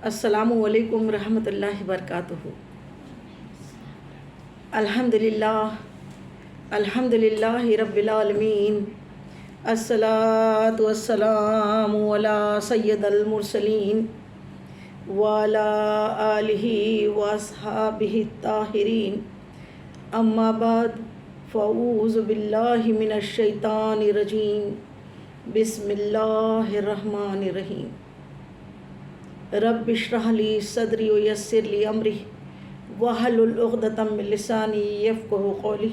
السلام علیکم ورحمۃ اللہ وبرکاتہ۔ الحمدللہ رب العالمین، الصلاۃ والسلام علی سید المرسلین وعلی آلہ واصحابہ الطاہرین، اما بعد فاعوذ باللہ من الشیطان الرجیم، بسم اللہ الرحمن الرحیم۔ رب اشرح لی صدری ویسر لی امری واحلل عقدۃ من لسانی یفقہوا قولی،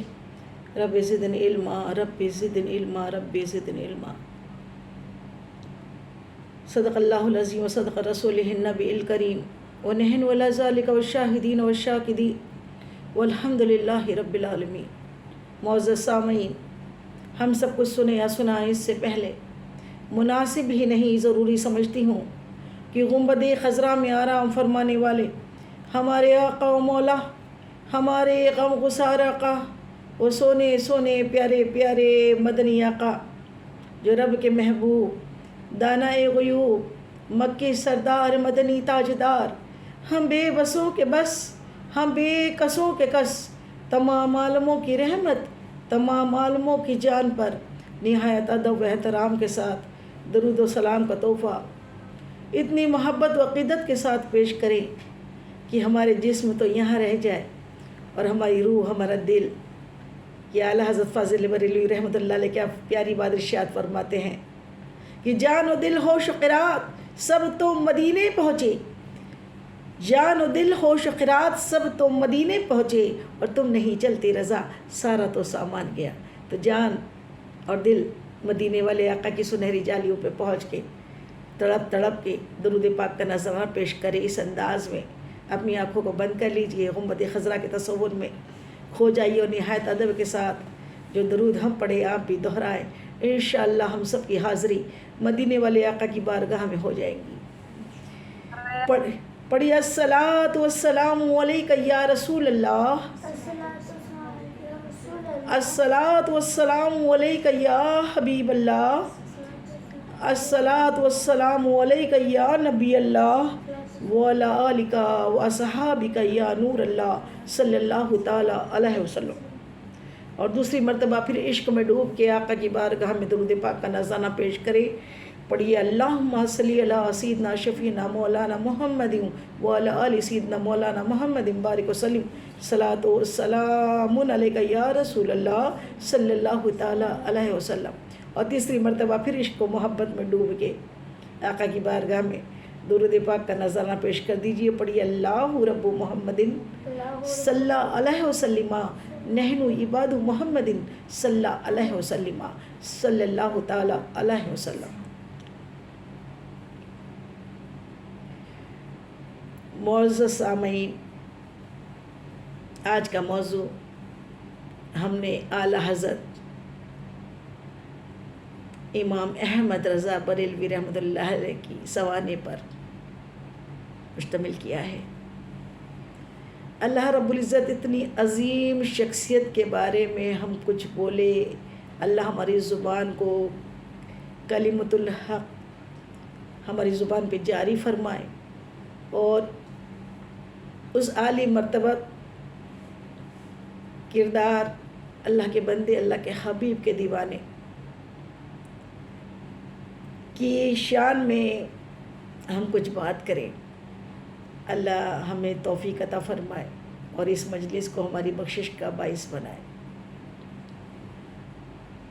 رب زدنی علما رب زدنی علما رب زدنی علما۔ صدق اللہ العظیم وصدق رسولہ النبی الکریم، ونحن علی ذلک والشاہدین والشاکرین والحمد للہ رب العالمین۔ معزز سامعین، ہم سب کچھ سنے یا سنائیں اس سے پہلے مناسب ہی نہیں ضروری سمجھتی ہوں کہ گنبد خضرا میں آرام فرمانے والے ہمارے آقا و مولا، ہمارے غم گسار آقا، وہ سونے سونے پیارے پیارے مدنی آقا، جو رب کے محبوب، دانہ غیوب، مکی سردار، مدنی تاجدار، ہم بے بسوں کے بس، ہم بے کسوں کے کس، تمام عالموں کی رحمت، تمام عالموں کی جان پر نہایت ادب و احترام کے ساتھ درود و سلام کا تحفہ اتنی محبت و عقیدت کے ساتھ پیش کریں کہ ہمارے جسم تو یہاں رہ جائے اور ہماری روح، ہمارا دل، یہ اعلیٰ حضرت فاضل بریلوی رحمۃ اللہ علیہ کیا پیاری بات ارشاد فرماتے ہیں کہ جان و دل ہوش و قرات سب تو مدینے پہنچے، جان و دل ہوش و قرات سب تو مدینے پہنچے، اور تم نہیں چلتی رضا سارا تو سامان گیا۔ تو جان اور دل مدینے والے آقا کی سنہری جالیوں پہ پہنچ کے تڑپ تڑپ کے درود پاک کا نظرانہ پیش کرے۔ اس انداز میں اپنی آنکھوں کو بند کر لیجئے، گنبد خضرا کے تصور میں کھو جائیے، اور نہایت ادب کے ساتھ جو درود ہم پڑھے آپ بھی دہرائیں، انشاءاللہ ہم سب کی حاضری مدینے والے آقا کی بارگاہ میں ہو جائیں گی۔ پڑھیے الصلاۃ والسلام علیک یا رسول اللہ، الصلاۃ والسلام علیک یا حبیب اللہ، الصلاۃ والسلام علیک یا نبی اللہ وعلی آلک واصحابک یا نور اللہ صلی اللہ تعالیٰ علیہ وسلم۔ اور دوسری مرتبہ پھر عشق میں ڈوب کے آقا کی بارگاہ میں درود پاک کا نذرانہ پیش کرے۔ پڑھیے اللہم صلی علی سیدنا شفیعنا مولانا محمد وعلی آل سیدنا مولانا محمد بارک وسلم، صلاۃ و سلام علیک یا رسول اللہ صلی اللہ تعالیٰ علیہ وسلم۔ اور تیسری مرتبہ پھر عشق و محبت میں ڈوب کے آقا کی بارگاہ میں درود پاک کا نذرانہ پیش کر دیجئے۔ پڑھیے اللہ رب محمد صلی علیہ وسلم، نحن عباد محمد صلی علیہ وسلم، صلی اللہ تعالیٰ علیہ وسلم۔ معزز سامعین، آج کا موضوع ہم نے اعلیٰ حضرت امام احمد رضا بریلوی رحمۃ اللہ علیہ کی سوانح پر مشتمل کیا ہے۔ اللہ رب العزت اتنی عظیم شخصیت کے بارے میں ہم کچھ بولے، اللہ ہماری زبان کو کلمۃ الحق ہماری زبان پہ جاری فرمائے، اور اس عالی مرتبہ کردار اللہ کے بندے، اللہ کے حبیب کے دیوانے کی شان میں ہم کچھ بات کریں۔ اللہ ہمیں توفیق عطا فرمائے اور اس مجلس کو ہماری بخشش کا باعث بنائے۔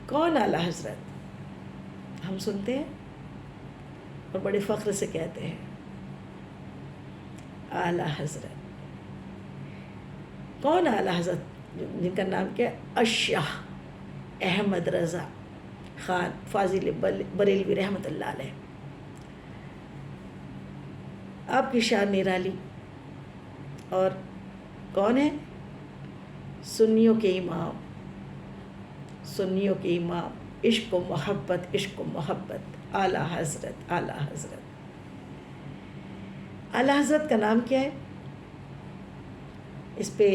کون اعلیٰ حضرت؟ ہم سنتے ہیں اور بڑے فخر سے کہتے ہیں اعلیٰ حضرت۔ کون اعلیٰ حضرت؟ جن کا نام کیا ہے؟ الشاہ احمد رضا خان فاضل بریلوی رحمۃ اللہ علیہ۔ آپ کی شان نرالی، اور کون ہے؟ سنیوں کے امام، سنیوں کے امام، عشق و محبت، عشق و محبت، اعلیٰ حضرت، اعلیٰ حضرت۔ اعلیٰ حضرت کا نام کیا ہے؟ اس پہ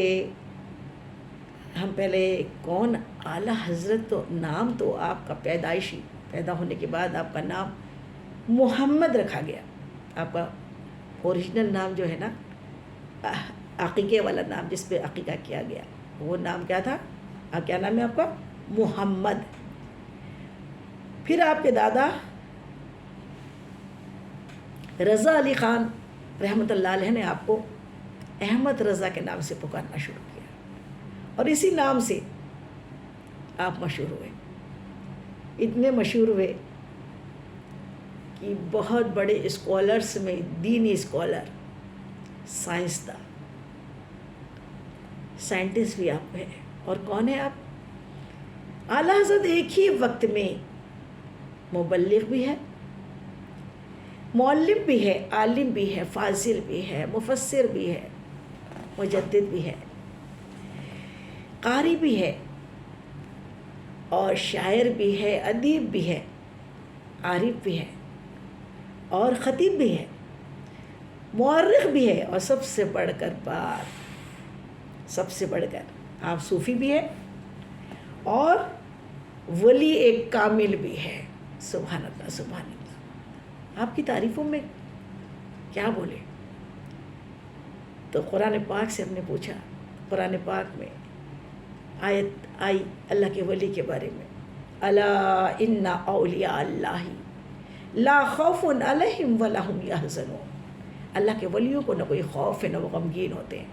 ہم پہلے کون اعلیٰ حضرت، تو نام تو آپ کا پیدائشی، پیدا ہونے کے بعد آپ کا نام محمد رکھا گیا، آپ کا اوریجنل نام جو ہے نا عقیقے والا نام جس پہ عقیقہ کیا گیا وہ نام کیا تھا؟ کیا نام ہے آپ کا؟ محمد۔ پھر آپ کے دادا رضا علی خان رحمۃ اللہ علیہ نے آپ کو احمد رضا کے نام سے پکارنا شروع کیا اور اسی نام سے آپ مشہور ہوئے۔ اتنے مشہور ہوئے کہ بہت بڑے اسکالرس میں دینی اسکالر، سائنسداں، سائنٹسٹ بھی آپ ہیں۔ اور کون ہیں آپ؟ اعلیٰ حضرت ایک ہی وقت میں مبلغ بھی ہے، معلم بھی ہے، عالم بھی ہے، فاضل بھی ہے، مفسر بھی ہے، مجدد بھی ہے، قاری بھی ہے اور شاعر بھی ہے، ادیب بھی ہے، عارف بھی ہے اور خطیب بھی ہے، مورخ بھی ہے، اور سب سے بڑھ کر آپ صوفی بھی ہے اور ولی ایک کامل بھی ہے۔ سبحان اللہ، سبحان اللہ۔ آپ کی تعریفوں میں کیا بولے؟ تو قرآن پاک سے ہم نے پوچھا، قرآن پاک میں آیت آئی اللہ کے ولی کے بارے میں، الا ان اولیاء اللہ لا خوف علیہم ولا ہم یحزنون۔ اللہ کے ولیوں کو نہ کوئی خوف ہے نہ وہ غمگین ہوتے ہیں۔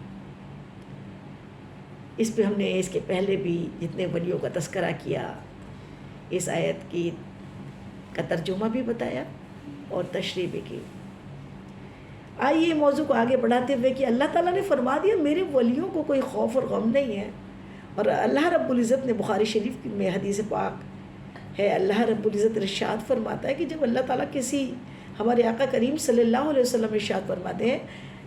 اس پہ ہم نے اس کے پہلے بھی جتنے ولیوں کا تذکرہ کیا، اس آیت کی کا ترجمہ بھی بتایا اور تشریح بھی کی۔ آئیے موضوع کو آگے بڑھاتے ہوئے کہ اللہ تعالیٰ نے فرما دیا میرے ولیوں کو کوئی خوف اور غم نہیں ہے۔ اور اللہ رب العزت نے بخاری شریف میں حدیث پاک ہے، اللہ رب العزت ارشاد فرماتا ہے کہ جب اللہ تعالیٰ کسی، ہمارے آقا کریم صلی اللہ علیہ وسلم ارشاد فرماتے ہیں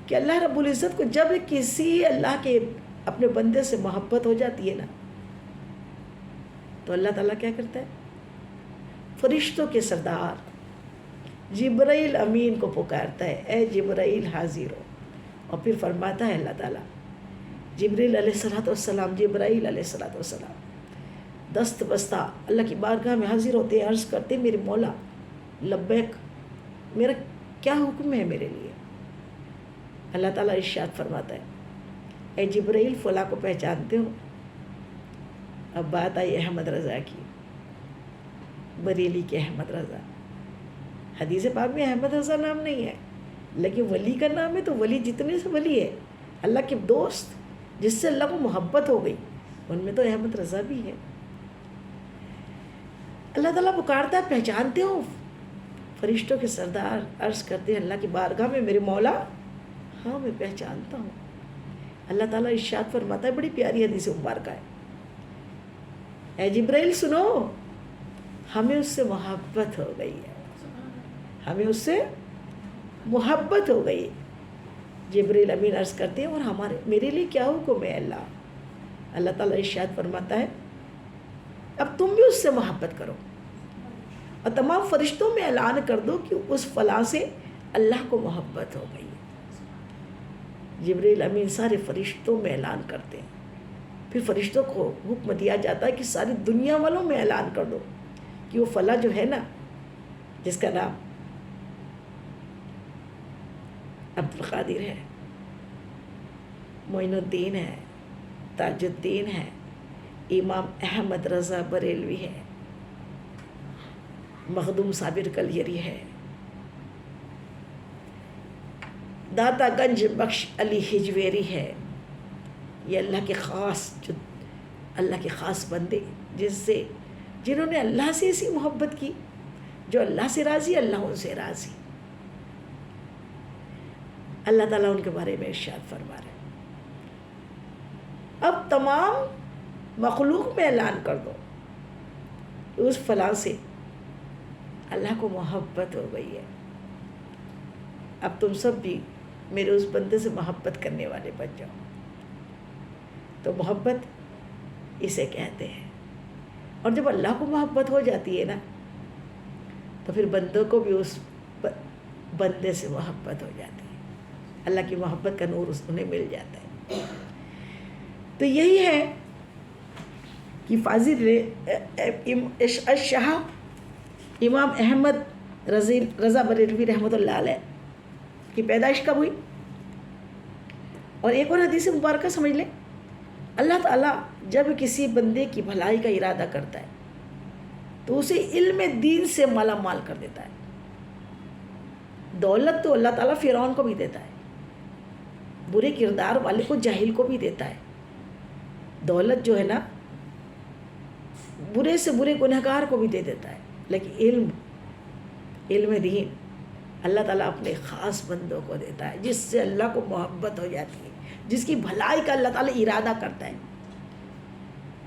کہ اللہ رب العزت کو جب کسی اللہ کے اپنے بندے سے محبت ہو جاتی ہے نا تو اللہ تعالیٰ کیا کرتا ہے؟ فرشتوں کے سردار جبرائیل امین کو پکارتا ہے، اے جبرائیل حاضر ہو۔ اور پھر فرماتا ہے اللہ تعالیٰ جبرائیل علیہ السلام، جبرائیل علیہ السلام دست بستہ اللہ کی بارگاہ میں حاضر ہوتے ہیں، عرض کرتے میرے مولا لبیک، میرا کیا حکم ہے میرے لیے؟ اللہ تعالیٰ ارشاد فرماتا ہے اے جبرائیل فلاں کو پہچانتے ہو؟ اب بات آئی احمد رضا کی، بریلی کے احمد رضا۔ حدیث پاک میں احمد رضا نام نہیں ہے، لیکن ولی کا نام ہے، تو ولی جتنے سے ولی ہے اللہ کے دوست جس سے اللہ کو محبت ہو گئی ان میں تو احمد رضا بھی ہے۔ اللہ تعالیٰ پکارتا ہے پہچانتے ہو؟ فرشتوں کے سردار عرض کرتے ہیں اللہ کی بارگاہ میں میرے مولا ہاں میں پہچانتا ہوں۔ اللہ تعالیٰ ارشاد فرماتا ہے، بڑی پیاری حدیث مبارکہ ہے، اے جبرائیل سنو، ہمیں اس سے محبت ہو گئی ہے، ہمیں اس سے محبت ہو گئی۔ جبرائیل امین عرض کرتے ہیں اور میرے لیے کیا حکم ہے اللہ؟ اللہ تعالیٰ ارشاد فرماتا ہے اب تم بھی اس سے محبت کرو اور تمام فرشتوں میں اعلان کر دو کہ اس فلاں سے اللہ کو محبت ہو گئی ہے۔ جبرائیل امین سارے فرشتوں میں اعلان کرتے ہیں، پھر فرشتوں کو حکم دیا جاتا ہے کہ ساری دنیا والوں میں اعلان کر دو کہ وہ فلاں جو ہے نا، جس کا نام عبد القادر ہے، معین الدین ہے، تاج الدین ہے، امام احمد رضا بریلوی ہے، مخدوم صابر کلیری ہے، داتا گنج بخش علی ہجویری ہے، یہ اللہ کے خاص، جو اللہ کے خاص بندے جنہوں نے اللہ سے ایسی محبت کی، جو اللہ سے راضی، اللہ ان سے راضی۔ اللہ تعالیٰ ان کے بارے میں ارشاد فرما رہے ہیں اب تمام مخلوق میں اعلان کر دو کہ اس فلاں سے اللہ کو محبت ہو گئی ہے، اب تم سب بھی میرے اس بندے سے محبت کرنے والے بن جاؤ۔ تو محبت اسے کہتے ہیں، اور جب اللہ کو محبت ہو جاتی ہے نا تو پھر بندوں کو بھی اس بندے سے محبت ہو جاتی ہے، اللہ کی محبت کا نور انہیں مل جاتا ہے۔ تو یہی ہے کہ فاضل الشاہ امام احمد رضا بریلوی رحمۃ اللہ علیہ کی پیدائش کب ہوئی؟ اور ایک اور حدیث مبارکہ سمجھ لیں، اللہ تعالیٰ جب کسی بندے کی بھلائی کا ارادہ کرتا ہے تو اسے علم دین سے مالا مال کر دیتا ہے. دولت تو اللہ تعالیٰ فرعون کو بھی دیتا ہے، برے کردار والے کو، جاہل کو بھی دیتا ہے. دولت جو ہے نا برے سے برے گنہگار کو بھی دے دیتا ہے، لیکن علم دین اللہ تعالیٰ اپنے خاص بندوں کو دیتا ہے، جس سے اللہ کو محبت ہو جاتی ہے، جس کی بھلائی کا اللہ تعالیٰ ارادہ کرتا ہے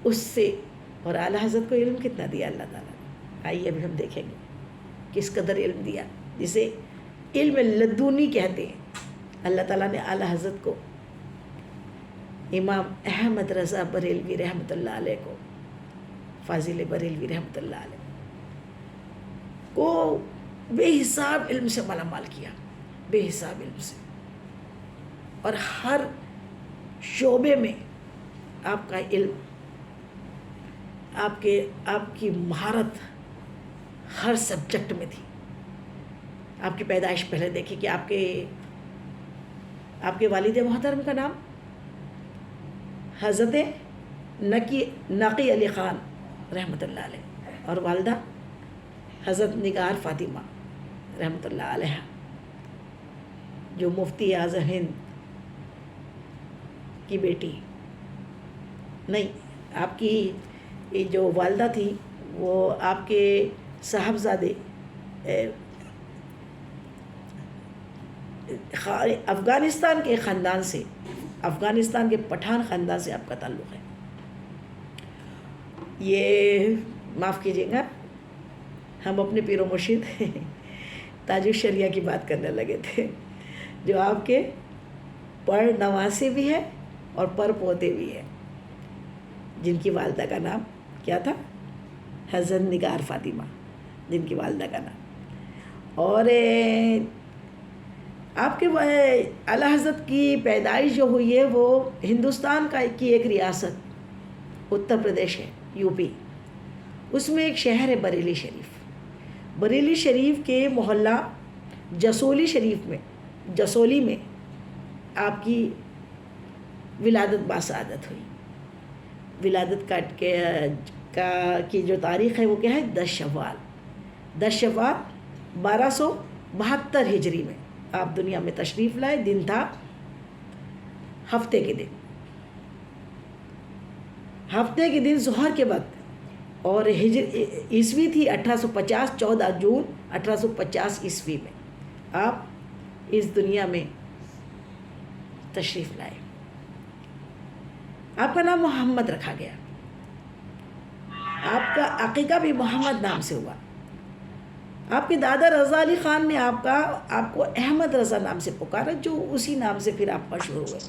اس سے. اور اعلیٰ حضرت کو علم کتنا دیا اللہ تعالیٰ نے، آئیے ابھی ہم دیکھیں گے کس قدر علم دیا، جسے علم لدونی کہتے ہیں. اللہ تعالیٰ نے اعلیٰ حضرت کو، امام احمد رضا بریلوی رحمۃ اللہ علیہ کو، فاضل بریلوی رحمۃ اللہ علیہ کو بے حساب علم سے مالا مال کیا، بے حساب علم سے. اور ہر شعبے میں آپ کا علم، آپ کی مہارت ہر سبجیکٹ میں تھی. آپ کی پیدائش پہلے دیکھیں کہ آپ کے والد محترم کا نام حضرت نقی علی خان رحمۃ اللہ علیہ، اور والدہ حضرت نگار فاطمہ رحمۃ اللہ علیہ، جو مفتی اعظم ہند کی بیٹی. نہیں، آپ کی جو والدہ تھی وہ آپ کے صاحبزادے افغانستان کے خاندان سے، افغانستان کے پٹھان خاندان سے آپ کا تعلق ہے. یہ معاف کیجیے گا، ہم اپنے پیر و مرشد تاج الشریعہ کی بات کرنے لگے تھے، جو آپ کے پر نواسے بھی ہیں اور پر پوتے بھی ہیں، جن کی والدہ کا نام کیا تھا؟ حضرت نگار فاطمہ، جن کی والدہ کا نام. اور آپ کے اعلیٰ حضرت کی پیدائش جو ہوئی ہے وہ ہندوستان کی ایک ریاست اتر پردیش ہے، یو پی. اس میں ایک شہر ہے بریلی شریف. بریلی شریف کے محلہ جسولی میں آپ کی ولادت باسعادت ہوئی. ولادت کی جو تاریخ ہے وہ کیا ہے؟ 10 شوال 1272 ہجری میں آپ دنیا میں تشریف لائے. دن تھا ہفتے کے دن ظہر کے وقت، اور عیسوی تھی 1850، 14 جون 1850 عیسوی میں آپ اس دنیا میں تشریف لائے. آپ کا نام محمد رکھا گیا. آپ کا عقیقہ بھی محمد نام سے ہوا. آپ کے دادا رضا علی خان نے آپ کو احمد رضا نام سے پکارا، جو اسی نام سے پھر آپ مشہور ہوئے.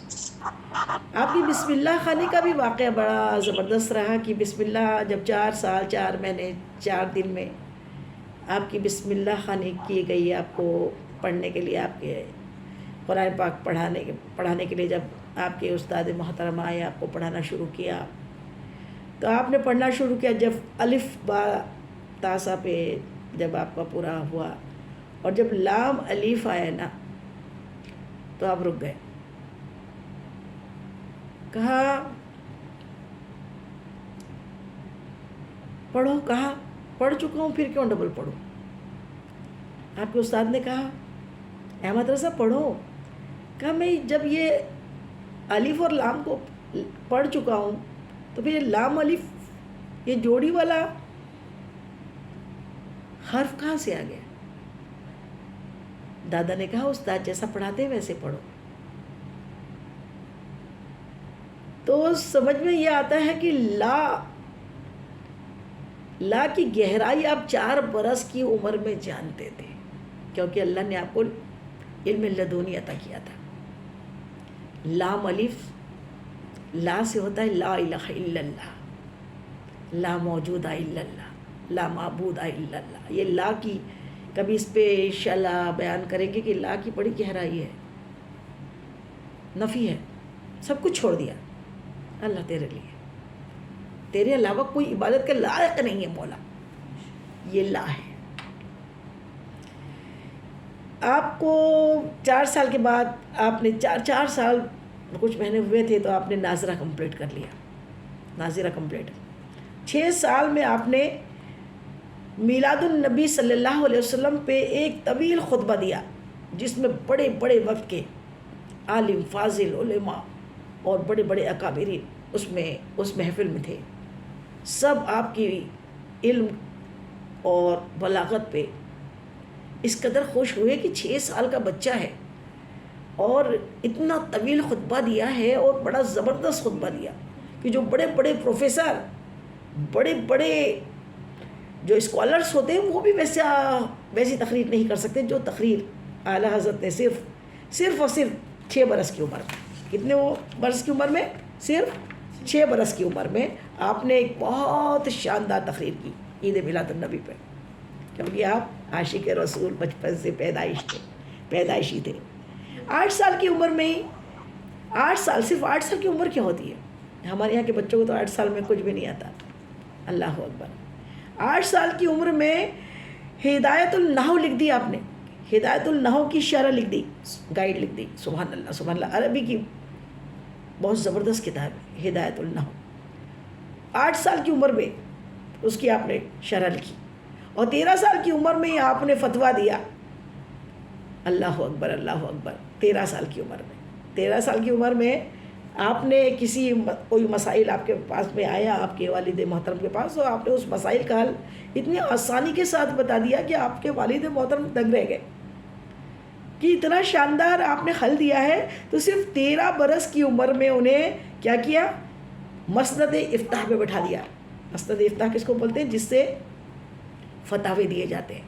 آپ کی بسم اللہ خوانی کا بھی واقعہ بڑا زبردست رہا کہ بسم اللہ جب 4 سال 4 مہینے 4 دن میں آپ کی بسم اللہ خوانی کی گئی آپ کو پڑھنے کے لیے، آپ کے قرآن پاک پڑھانے کے لیے. جب آپ کے استاد محترم آئے، آپ کو پڑھانا شروع کیا تو آپ نے پڑھنا شروع کیا. جب الف با تا سا پہ جب آپ کا پورا ہوا اور جب لام الف آیا نا تو آپ رک گئے. کہا پڑھو، کہا پڑھ چکا ہوں، پھر کیوں ڈبل پڑھوں؟ آپ کے استاد نے کہا احمد رضا پڑھو. کہا میں جب یہ الف اور لام کو پڑھ چکا ہوں تو پھر لام الف یہ جوڑی والا حرف کہاں سے آ گیا؟ دادا نے کہا استاد جیسا پڑھاتے ویسے پڑھو. تو سمجھ میں یہ آتا ہے کہ لا کی گہرائی آپ 4 برس کی عمر میں جانتے تھے، کیونکہ اللہ نے آپ کو علم لدنی عطا کیا تھا. لام الف لا سے ہوتا ہے لا الہ الا اللہ، لا موجود الا اللہ، لا معبود الا اللہ. یہ لا کی کبھی اس پہ انشاءاللہ بیان کریں گے کہ لا کی بڑی گہرائی ہے، نفی ہے، سب کچھ چھوڑ دیا. اللہ تیرے لیے، تیرے علاوہ کوئی عبادت کے لائق نہیں ہے مولا، یہ لا ہے. آپ کو 4 سال کے بعد آپ نے 4 سال کچھ مہینے ہوئے تھے تو آپ نے ناظرہ کمپلیٹ کر لیا، ناظرہ کمپلیٹ۔ 6 سال میں آپ نے میلاد النبی صلی اللہ علیہ وسلم پہ ایک طویل خطبہ دیا جس میں بڑے بڑے وقت کے عالم فاضل علماء اور بڑے بڑے اکابرین اس محفل میں تھے۔ سب آپ کی علم اور بلاغت پہ اس قدر خوش ہوئے کہ 6 سال کا بچہ ہے اور اتنا طویل خطبہ دیا ہے، اور بڑا زبردست خطبہ دیا کہ جو بڑے بڑے پروفیسر، بڑے بڑے جو اسکالرس ہوتے ہیں وہ بھی ویسی تقریر نہیں کر سکتے جو تقریر اعلیٰ حضرت نے صرف اور صرف 6 برس کی عمر میں، کتنے وہ برس کی عمر میں؟ صرف 6 برس کی عمر میں آپ نے ایک بہت شاندار تقریر کی عید میلاد النبی پہ، کیونکہ آپ عاشق رسول بچپن سے پیدائشی تھے۔ 8 سال کی عمر میں ہی 8 سال، صرف 8 سال کی عمر کیا ہوتی ہے؟ ہمارے یہاں کے بچوں کو تو 8 سال میں کچھ بھی نہیں آتا۔ اللہ اکبر۔ 8 سال کی عمر میں ہدایت النحو لکھ دی آپ نے، ہدایت النحو کی شرح لکھ دی، گائیڈ لکھ دی۔ سبحان اللہ سبحان اللہ، عربی کی بہت زبردست کتاب ہے ہدایت النحو۔ 8 سال کی عمر میں اس کی آپ نے شرح لکھی، اور 13 سال کی عمر میں آپ نے فتویٰ دیا۔ اللہ اکبر اللہ اکبر۔ 13 سال کی عمر میں، 13 سال کی عمر میں آپ نے کوئی مسائل آپ کے پاس میں آیا، آپ کے والد محترم کے پاس، اور آپ نے اس مسائل کا حل اتنی آسانی کے ساتھ بتا دیا کہ آپ کے والد محترم دنگ رہ گئے کہ اتنا شاندار آپ نے حل دیا ہے۔ تو صرف 13 برس کی عمر میں انہیں کیا کیا؟ مسند افتاح پہ بٹھا دیا۔ مسند افتاح کس کو بولتے ہیں؟ جس سے فتاوے دیے جاتے ہیں،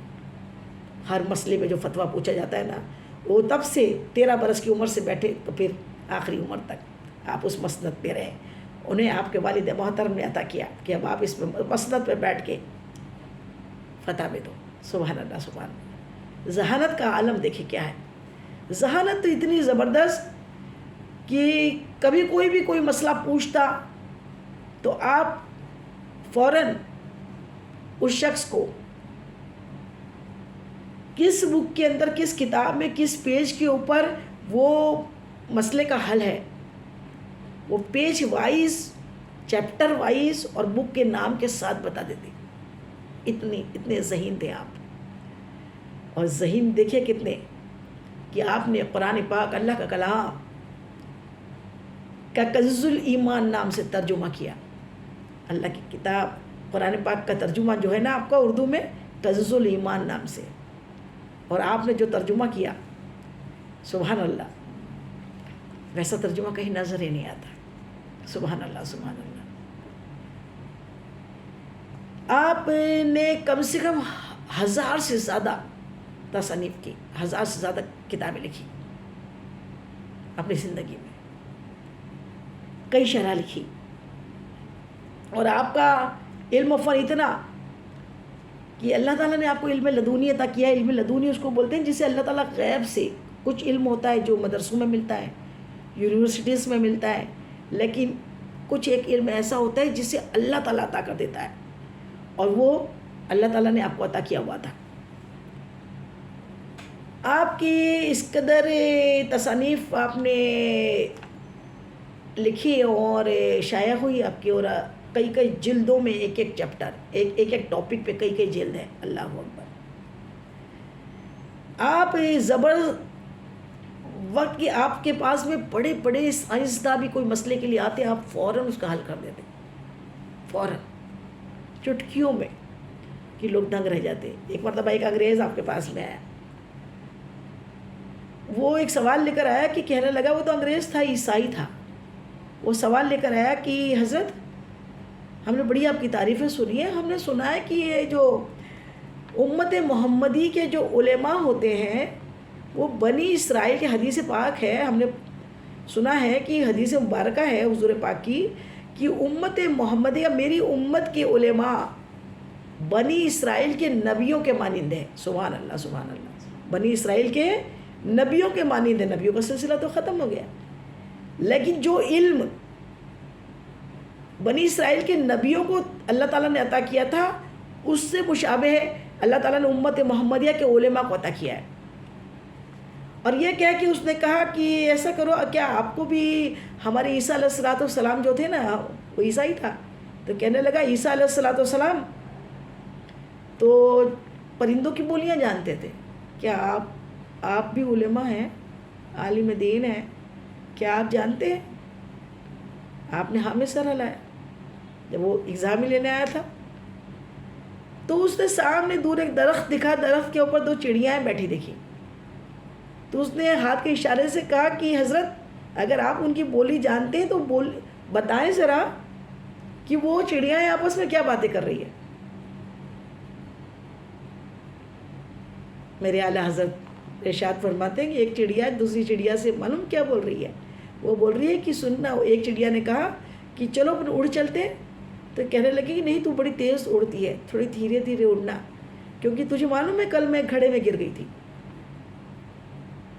ہر مسئلے میں جو فتویٰ پوچھا جاتا ہے نا، وہ تب سے 13 برس کی عمر سے بیٹھے تو پھر آخری عمر تک آپ اس مسند پہ رہے۔ انہیں آپ کے والد محترم نے عطا کیا کہ اب آپ اس مسند پہ بیٹھ کے فتاوے دو۔ سبحان اللہ سبحان اللہ۔ ذہانت کا عالم دیکھیں کیا ہے، ذہانت تو اتنی زبردست کہ کبھی کوئی مسئلہ پوچھتا تو آپ فوراً اس شخص کو کس بک کے اندر، کس کتاب میں، کس پیج کے اوپر وہ مسئلے کا حل ہے، وہ پیج وائز، چیپٹر وائز اور بک کے نام کے ساتھ بتا دیتے۔ اتنے ذہین تھے آپ، اور ذہین دیکھیں کتنے کہ آپ نے قرآن پاک، اللہ کا کلام کا کنز الایمان نام سے ترجمہ کیا۔ اللہ کی کتاب قرآن پاک کا ترجمہ جو ہے نا آپ کا اردو میں کنز الایمان نام سے، اور آپ نے جو ترجمہ کیا، سبحان اللہ، ویسا ترجمہ کہیں نظر ہی نہیں آتا۔ سبحان اللہ سبحان اللہ۔ آپ نے کم سے کم 1000 سے زیادہ تصانیف کی، 1000 سے زیادہ کتابیں لکھی اپنی زندگی میں، کئی شرح لکھی، اور آپ کا علم و فن اتنا کہ اللہ تعالیٰ نے آپ کو علم لدونی عطا کیا۔ علم لدونی اس کو بولتے ہیں جسے اللہ تعالیٰ غیب سے، کچھ علم ہوتا ہے جو مدرسوں میں ملتا ہے، یونیورسٹیز میں ملتا ہے، لیکن کچھ ایک علم ایسا ہوتا ہے جسے اللہ تعالیٰ عطا کر دیتا ہے، اور وہ اللہ تعالیٰ نے آپ کو عطا کیا ہوا تھا۔ آپ کی اس قدر تصانیف آپ نے لکھی اور شائع ہوئی آپ کی، اور کئی جلدوں میں ایک چیپٹر، ایک ٹاپک پہ کئی جلد ہے۔ اللہ اکبر۔ آپ وقت کہ آپ کے پاس میں بڑے بڑے سائنسداں بھی کوئی مسئلے کے لیے آتے، آپ فوراً اس کا حل کر دیتے، فوراً چٹکیوں میں، کہ لوگ دنگ رہ جاتے۔ ایک مرتبہ ایک انگریز آپ کے پاس میں آیا، وہ ایک سوال لے کر آیا کہ کہنے لگا، وہ تو انگریز تھا، عیسائی تھا، وہ سوال لے کر آیا کہ حضرت ہم نے بڑی آپ کی تعریفیں سنی ہیں، ہم نے سنا ہے کہ یہ جو امت محمدی کے جو علماء ہوتے ہیں وہ بنی اسرائیل کے، حدیث پاک ہے، ہم نے سنا ہے کہ حدیث مبارکہ ہے حضور پاک کی کہ امت محمدیہ، میری امت کے علماء بنی اسرائیل کے نبیوں کے مانند ہیں۔ سبحان اللہ سبحان اللہ۔ بنی اسرائیل کے نبیوں کے مانند ہیں۔ نبیوں کا سلسلہ تو ختم ہو گیا، لیکن جو علم بنی اسرائیل کے نبیوں کو اللہ تعالیٰ نے عطا کیا تھا، اس سے مشابہ اللہ تعالیٰ نے امت محمدیہ کے علماء کو عطا کیا ہے۔ اور یہ کہہ کہ اس نے کہا کہ ایسا کرو، کیا آپ کو بھی ہمارے عیسیٰ علیہ الصلوۃ والسلام جو تھے نا، وہ عیسائی تھا، تو کہنے لگا عیسیٰ علیہ الصلوۃ والسلام تو پرندوں کی بولیاں جانتے تھے، کیا آپ بھی علماء ہیں، عالم دین ہیں، کیا آپ جانتے ہیں؟ آپ نے ہاں میں سر ہلایا جب وہ ایگزام لینے آیا تھا۔ تو اس نے سامنے دور ایک درخت دکھا، درخت کے اوپر 2 چڑیاں بیٹھی دیکھی، تو اس نے ہاتھ کے اشارے سے کہا کہ حضرت اگر آپ ان کی بولی جانتے ہیں تو بتائیں ذرا کہ وہ چڑیاں آپس میں کیا باتیں کر رہی ہیں۔ میرے اعلیٰ حضرت ارشاد فرماتے ہیں کہ ایک چڑیا دوسری چڑیا سے معلوم کیا بول رہی ہے، وہ بول رہی ہے کہ سننا، ایک چڑیا نے کہا کہ چلو اپنے اڑ چلتے ہیں، تو کہنے لگی کہ نہیں، تو بڑی تیز اڑتی ہے، تھوڑی دھیرے دھیرے اڑنا، کیونکہ تجھے معلوم ہے کل میں گھڑے میں گر گئی تھی،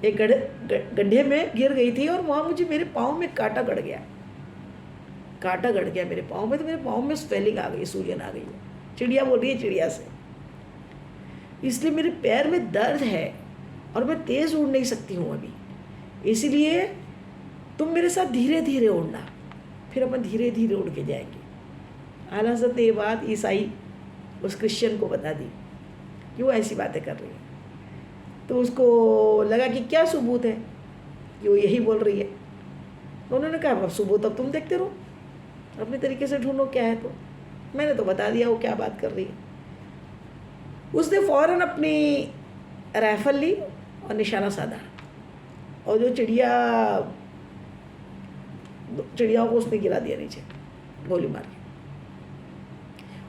ایک گڈھے میں گر گئی تھی، اور وہاں مجھے میرے پاؤں میں کانٹا گڑ گیا میرے پاؤں میں، تو میرے پاؤں میں سویلنگ آ گئی، سوجن آ گئی ہے۔ چڑیا بول رہی ہے چڑیا سے، اس لیے میرے پیر میں درد ہے اور میں تیز اڑ نہیں سکتی ہوں ابھی، اس لیے تم میرے ساتھ دھیرے دھیرے اڑنا، پھر اپن دھیرے دھیرے اڑ کے جائیں گے۔ اعلیٰ حضرت نے یہ بات عیسائی اس کرسچن کو بتا دی کہ وہ ایسی باتیں کر رہی ہے، تو اس کو لگا کہ کیا ثبوت ہے کہ وہ یہی بول رہی ہے، تو انہوں نے کہا اب ثبوت اب تم دیکھتے رہو، اپنے طریقے سے ڈھونڈو کیا ہے، تو میں نے تو بتا دیا وہ کیا بات کر رہی ہے۔ اس نے فوراً اپنی رائفل لی اور نشانہ سادھا، اور جو چڑیاؤں کو اس نے گرا دیا نیچے گولی مار کے،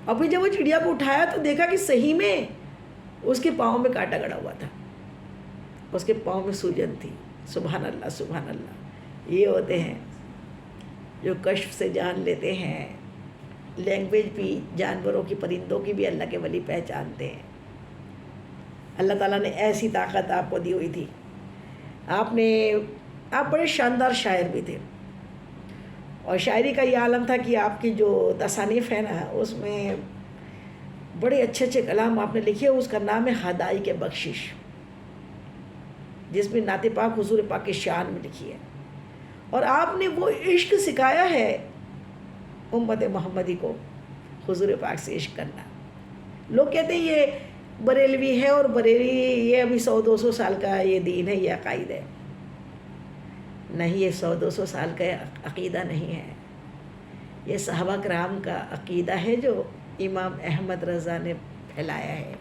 اور پھر جب وہ چڑیا کو اٹھایا تو دیکھا کہ صحیح میں اس کے پاؤں میں کانٹا گڑا ہوا تھا، اس کے پاؤں میں سوجن تھی۔ سبحان اللہ سبحان اللہ، یہ ہوتے ہیں جو کشف سے جان لیتے ہیں، لینگویج بھی جانوروں کی، پرندوں کی بھی اللہ کے ولی پہچانتے ہیں۔ اللہ تعالیٰ نے ایسی طاقت آپ کو دی ہوئی تھی، آپ بڑے شاندار شاعر بھی تھے، اور شاعری کا یہ عالم تھا کہ آپ کی جو تصانیف ہے نا، اس میں بڑے اچھے اچھے کلام آپ نے لکھے، اس کا نام ہے حدائق بخشش، جس میں نعت پاک حضور پاک کی شان میں لکھی ہے، اور آپ نے وہ عشق سکھایا ہے امت محمدی کو، حضور پاک سے عشق کرنا۔ لوگ کہتے ہیں یہ بریلوی ہے، اور بریلی یہ ابھی 100-200 سال کا یہ دین ہے، یہ عقائد ہے، نہیں، یہ 100-200 سال کا عقیدہ نہیں ہے، یہ صحابہ کرام کا عقیدہ ہے جو امام احمد رضا نے پھیلایا ہے۔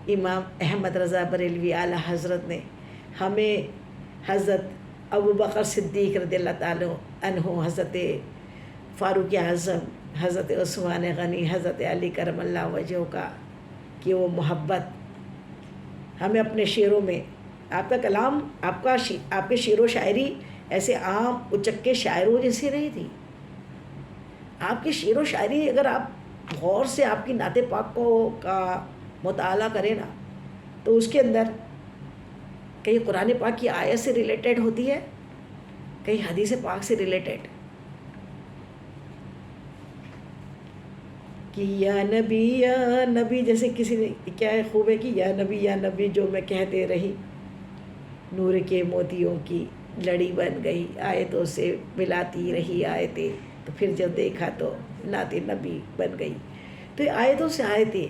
امام احمد رضا بریلوی اعلیٰ حضرت نے ہمیں حضرت ابوبکر صدیق رضی اللہ تعالیٰ عنہ، حضرت فاروق اعظم، حضرت عثمان غنی، حضرت علی کرم اللہ وجہہ کا کہ وہ محبت ہمیں اپنے شعروں میں، آپ کا کلام، آپ کے شعر و شاعری ایسے عام اچکے شاعروں جیسی نہیں تھی۔ آپ کی شعر و شاعری اگر آپ غور سے آپ کی نعت پاک کا مطالعہ کریں نا، تو اس کے اندر کہیں قرآن پاک کی آیت سے ریلیٹڈ ہوتی ہے، کہیں حدیث پاک سے ریلیٹڈ، کہ یا نبی، جیسے کسی نے کیا ہے خوب ہے کہ یا نبی جو میں کہتے رہی، نور کے موتیوں کی لڑی بن گئی، آیتوں سے ملاتی رہی آیتیں، تو پھر جب دیکھا تو نعت نبی بن گئی۔ تو یہ آیتوں سے آیتیں،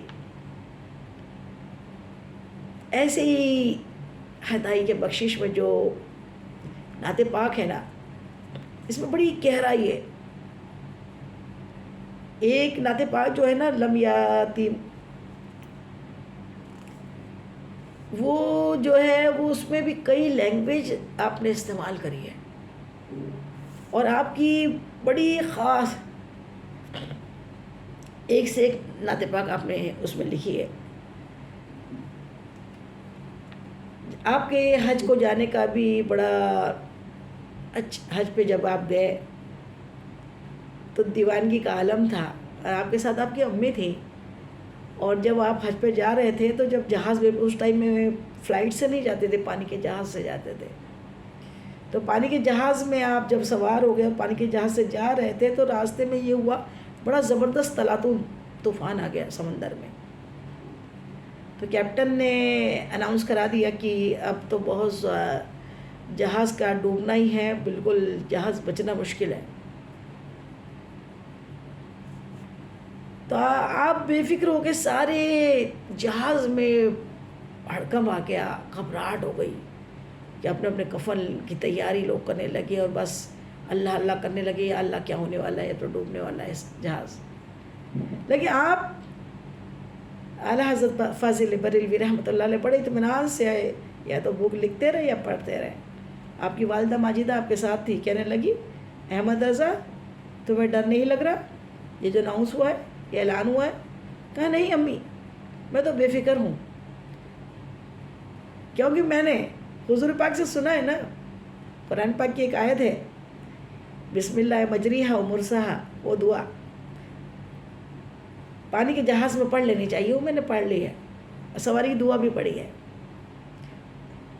ایسے ہی حدائق کے بخشش میں جو نعت پاک ہے نا، اس میں بڑی گہرائی ہے۔ ایک نعت پاک جو ہے نا، لم یاتی، وہ جو ہے وہ اس میں بھی کئی لینگویج آپ نے استعمال کری ہے، اور آپ کی بڑی خاص ایک سے ایک نعت پاک آپ نے اس میں لکھی ہے۔ آپ کے حج کو جانے کا بھی بڑا حج پہ جب آپ گئے تو دیوانگی کا عالم تھا، اور آپ کے ساتھ آپ کی امی تھیں، اور جب آپ حج پہ جا رہے تھے تو جب جہاز میں، اس ٹائم میں فلائٹ سے نہیں جاتے تھے، پانی کے جہاز سے جاتے تھے، تو پانی کے جہاز میں آپ جب سوار ہو گئے، پانی کے جہاز سے جا رہے تھے، تو راستے میں یہ ہوا، بڑا زبردست طوفان آ گیا سمندر میں، تو کیپٹن نے اناؤنس کرا دیا کہ اب تو بہت جہاز کا ڈوبنا ہی ہے، بالکل جہاز بچنا مشکل ہے. تو آپ بے فکر ہو کے سارے جہاز میں ہڑکم آ گیا، گھبراہٹ ہو گئی کہ اپنے اپنے کفن کی تیاری لوگ کرنے لگے اور بس اللہ اللہ کرنے لگے، یا اللہ کیا ہونے والا ہے، تو ڈوبنے والا ہے جہاز. لیکن آپ اعلیٰ حضرت فاضل بریلوی رحمۃ اللہ علیہ بڑے اطمینان سے آئے، یا تو بک لکھتے رہے یا پڑھتے رہے. آپ کی والدہ ماجدہ آپ کے ساتھ تھی، کہنے لگی احمد رضا تمہیں ڈر نہیں لگ رہا، یہ جو اناؤنس ہوا ہے، یہ اعلان ہوا ہے؟ کہا نہیں امی، میں تو بے فکر ہوں، کیونکہ میں نے حضور پاک سے سنا ہے نا، قرآن پاک کی ایک آیت ہے، بسم اللہ مجریہا و مرساہا، وہ دعا پانی کے جہاز میں پڑھ لینی چاہیے، وہ میں نے پڑھ لی ہے، سواری کی دعا بھی پڑھی ہے،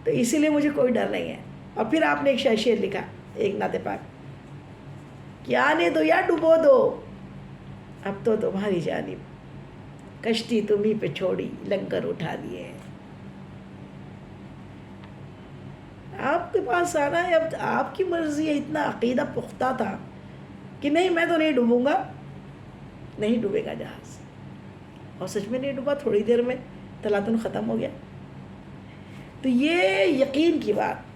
تو اسی لیے مجھے کوئی ڈر نہیں ہے. اور پھر آپ نے ایک شعر لکھا، ایک نعت پاک، کہ آنے دو یا ڈبو دو اب تو تمہاری جانب، کشتی تمہیں پہ چھوڑی لنگر اٹھا دیے. آپ کے پاس آنا ہے، اب آپ کی مرضی ہے. اتنا عقیدہ پختہ تھا کہ نہیں میں تو نہیں ڈوبوں گا، نہیں ڈوبے گا جہاز. اور سچ میں نہیں ڈوبا، تھوڑی دیر میں تلاطن ختم ہو گیا. تو یہ یقین کی بات،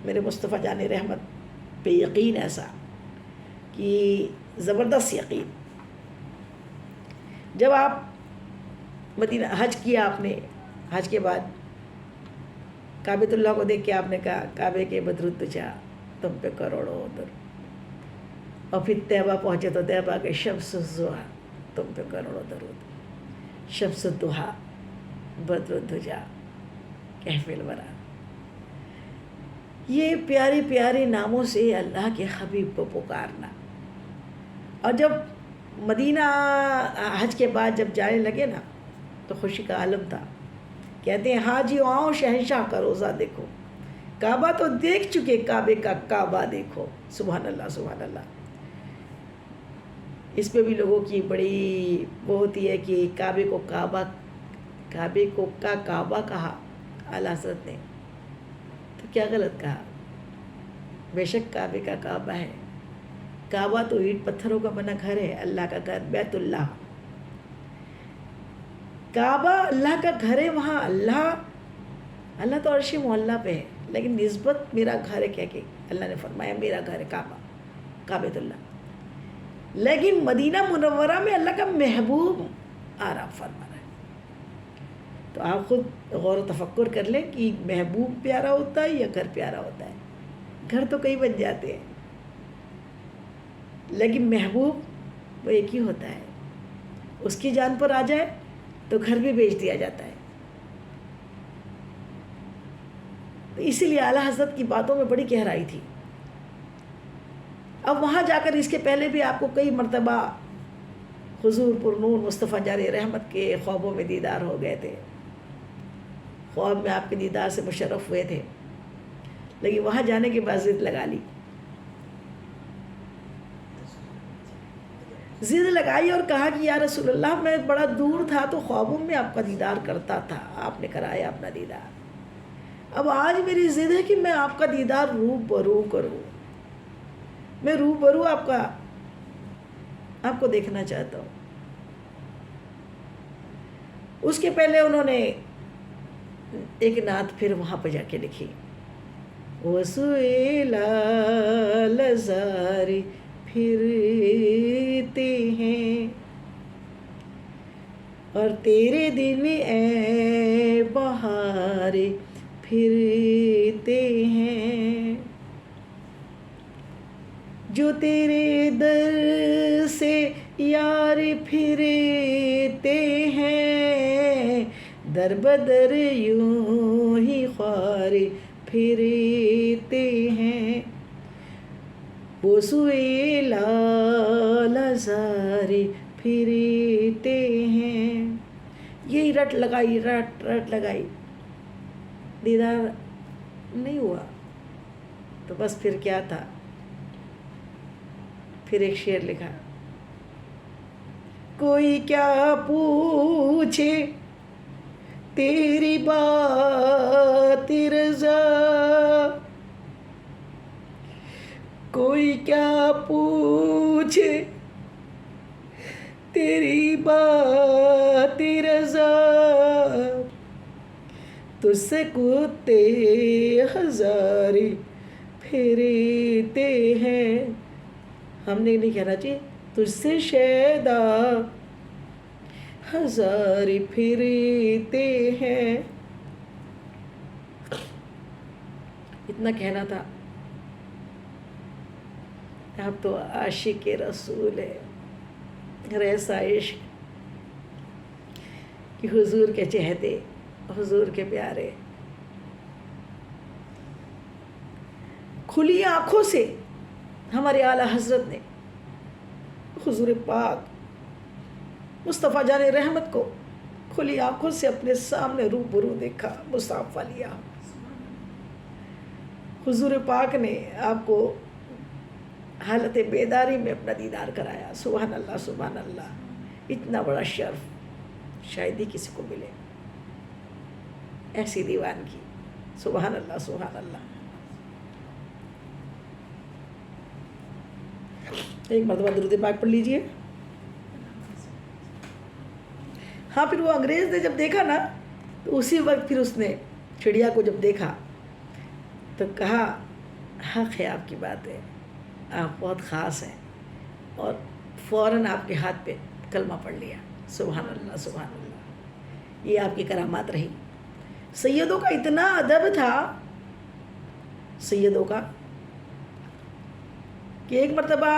میرے مصطفیٰ جان رحمت پہ یقین ایسا کہ زبردست یقین. جب آپ مدینہ حج کیا، آپ نے حج کے بعد کعبۃ اللہ کو دیکھ کے آپ نے کہا کعبے کے بدرود تجھا تم پہ کروڑوں در. اور پھر طیبہ پہنچے تو طیبہ کے شمس الضحیٰ تم پہ کروڑوں درود، شمس الضحیٰ بدر الدجا کہف الورا. یہ پیارے پیارے ناموں سے اللہ کے حبیب کو پکارنا. اور جب مدینہ حج کے بعد جب جانے لگے نا تو خوشی کا عالم تھا. کہتے ہیں حاجی آؤ شہنشاہ کا روزہ دیکھو، کعبہ تو دیکھ چکے کعبے کا کعبہ دیکھو. سبحان اللہ سبحان اللہ. اس پہ بھی لوگوں کی بڑی وہ ہوتی ہے کہ کعبے کو کعبہ کہا اعلیٰ حضرت نے، تو کیا غلط کہا؟ بے شک کعبے کا کعبہ ہے. کعبہ تو اینٹ پتھروں کا بنا گھر ہے، اللہ کا گھر بیت اللہ. کعبہ اللہ کا گھر ہے، وہاں اللہ تو عرش معلیٰ پہ ہے، لیکن نسبت میرا گھر ہے کہہ کے اللہ نے فرمایا میرا گھر ہے کعبۃ اللہ. لیکن مدینہ منورہ میں اللہ کا محبوب آرام فرما رہا ہے. تو آپ خود غور و تفکر کر لیں کہ محبوب پیارا ہوتا ہے یا گھر پیارا ہوتا ہے. گھر تو کئی بن جاتے ہیں، لیکن محبوب وہ ایک ہی ہوتا ہے. اس کی جان پر آ جائے تو گھر بھی بیچ دیا جاتا ہے. تو اسی لیے اعلیٰ حضرت کی باتوں میں بڑی گہرائی تھی. اب وہاں جا کر اس کے پہلے بھی آپ کو کئی مرتبہ حضور پر نور مصطفیٰ جان رحمت کے خوابوں میں دیدار ہو گئے تھے، خواب میں آپ کے دیدار سے مشرف ہوئے تھے. لیکن وہاں جانے کے بعد ضد لگائی اور کہا کہ یا رسول اللہ میں بڑا دور تھا تو خوابوں میں آپ کا دیدار کرتا تھا، آپ نے کرایا اپنا دیدار. اب آج میری ضد ہے کہ میں آپ کا دیدار روبرو کروں، میں روبرو آپ کو دیکھنا چاہتا ہوں. اس کے پہلے انہوں نے ایک نعت پھر وہاں پہ جا کے لکھی، وسوئے لالزاری پھرتے ہیں اور تیرے دن اے بہارے پھرتے ہیں، جو تیرے در سے یار پھرتے ہیں، در بدر یوں ہی خوارے پھرتے ہیں. وہ سوئے لالزارے پھرتے ہیں. یہی رٹ لگائی دیدار نہیں ہوا تو بس پھر کیا تھا. پھر ایک شعر لکھا، کوئی کیا پوچھے تیری بات رضا، کوئی کیا پوچھے تیری بات رضا، تجھ سے کتے ہزارے پھرتے ہیں. ہم نے نہیں کہنا چاہیے تجھ سے شیدا ہزارے پھرتے ہیں، اتنا کہنا تھا. آپ تو عاشق رسول ہے، ایسا عشق کہ حضور کے چہتے، حضور کے پیارے. کھلی آنکھوں سے ہمارے اعلیٰ حضرت نے حضور پاک مصطفیٰ جان رحمت کو کھلی آنکھوں سے اپنے سامنے روبرو دیکھا، مصافحہ لیا. حضور پاک نے آپ کو حالت بیداری میں اپنا دیدار کرایا. سبحان اللہ سبحان اللہ. اتنا بڑا شرف شاید ہی کسی کو ملے، ایسی دیوانگی. سبحان اللہ سبحان اللہ. ایک مرتبہ درود پاک پڑھ لیجئے. ہاں پھر وہ انگریز نے جب دیکھا نا تو اسی وقت پھر اس نے چڑیا کو جب دیکھا تو کہا حق ہے آپ کی بات ہے، آپ بہت خاص ہیں، اور فوراً آپ کے ہاتھ پہ کلمہ پڑھ لیا. سبحان اللہ سبحان اللہ. یہ آپ کی کرامات رہی. سیدوں کا اتنا ادب تھا، سیدوں کا، کہ ایک مرتبہ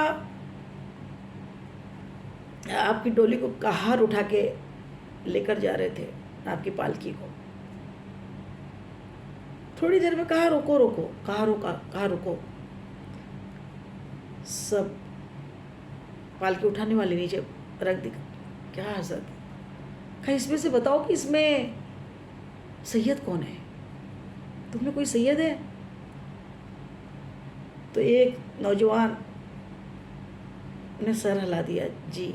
آپ کی ڈولی کو کہار اٹھا کے لے کر جا رہے تھے، آپ کی پالکی کو. تھوڑی دیر میں کہا روکو روکو، کہا روکو. سب پالکی اٹھانے والے نیچے رکھ دی. کیا حضرت، کہا اس میں سے بتاؤ کہ اس میں سید کون ہے، تم میں کوئی سید ہے؟ تو ایک نوجوان نے سر ہلا دیا، جی.